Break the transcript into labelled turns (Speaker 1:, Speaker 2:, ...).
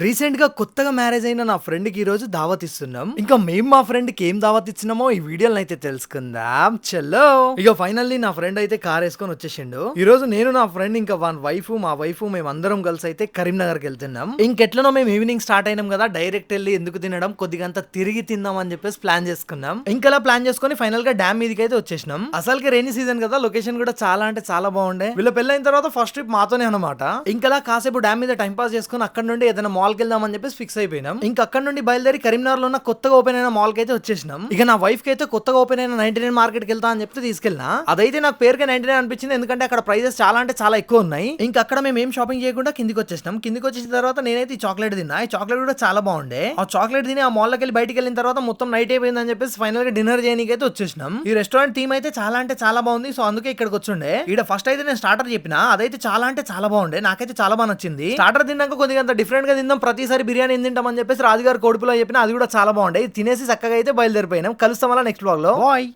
Speaker 1: Recent గా కొత్తగా marriage అయిన నా ఫ్రెండ్ కి ఈ రోజు దావత్ ఇస్తున్నాం. ఇంకా మేము మా ఫ్రెండ్ కి ఏం దావత్ ఇచ్చినామో ఈ వీడియోలో అయితే తెలుసుకుందాం. చలో ఇక ఫైనల్లీ నా ఫ్రెండ్ అయితే కార్ వేసుకొని వచ్చేసిండు. ఈ రోజు నేను నా ఫ్రెండ్ ఇంకా వన్ వైఫ్ మా వైఫ్ మేము అందరం కలిసి అయితే కరీంనగర్ కి వెళ్తున్నాం. ఇంకెట్లనో మేము ఈవినింగ్ స్టార్ట్ అయినాం కదా, డైరెక్ట్ వెళ్ళి ఎందుకు తినడం, కొద్దిగా అంతా తిరిగి తిందాం అని చెప్పేసి ప్లాన్ చేసుకున్నాం. ఇంకలా ప్లాన్ చేసుకుని ఫైనల్ గా డ్యామ్ మీదకి అయితే వచ్చేసినాం. అసలుకి రైనీ సీజన్ కదా, లొకేషన్ కూడా చాలా అంటే చాలా బాగుండే. వీళ్ళ పెళ్ళైన తర్వాత ఫస్ట్ ట్రిప్ మాతోనే అనమాట. ఇంకలా కాసేపు డ్యామ్ మీద టైం పాస్ చేసుకుని అక్కడ నుండి ఏదైనా మాల్ కి వెళ్దాం అని చెప్పేసి ఫిక్స్ అయిపోయినాం. ఇంకా అక్కడ నుండి బయలుదేరి కరీంనగర్ లో ఉన్న కొత్తగా ఓపెన్ అయిన మాల్ కి అయితే వచ్చేసినాం. ఇక నా వైఫ్ కి అయితే కొత్తగా ఓపెన్ అయిన 99 మార్కెట్ కి వెళ్తా అని చెప్తే తీసుకెళ్ళినా. అదైతే నాకు పేరుకే 99 అనిపించింది, ఎందుకంటే అక్కడ ప్రైజెస్ చాలా అంటే చాలా ఎక్కువ ఉన్నాయి. ఇంకా అక్కడ మేము ఏం షాపింగ్ చేయకుండా కిందికి వచ్చేసినాం. కిందికి వచ్చేసిన తర్వాత నేనైతే ఈ చాక్లెట్ తిన్నా. ఈ చాక్లెట్ కూడా చాలా బాగుండే. ఆ చాక్లెట్ తిని ఆ మాల్ లోకి వెళ్ళి బయటికి వెళ్ళిన తర్వాత మొత్తం నైట్ అయిపోయింది అని చెప్పేసి ఫైనల్ గా డిన్నర్ చేయడానికి అయితే వచ్చేసినాం. ఈ రెస్టారెంట్ థీమ్ అయితే చాలా అంటే చాలా బాగుంది, సో అందుకే ఇక్కడికి వచ్చుండే. ఇక్కడ ఫస్ట్ అయితే నేను స్టార్టర్ చెప్పిన, అదైతే చాలా అంటే చాలా బాగుండే, నాకైతే చాలా బాగా నచ్చింది. స్టార్టర్ తిన్నాక కొద్దిగా అంత డిఫరెంట్ గా తిందాం, ప్రతిసారి బిర్యానీ తింటామని చెప్పేసి రాజుగారు కోడిపులో చెప్పిన, అది కూడా చాలా బాగుండే. తినేసి చక్కగా అయితే బయలుదేరిపోయినాం. కలుస్తాం అలా నెక్స్ట్ బ్లాగ్ లో. బాయ్.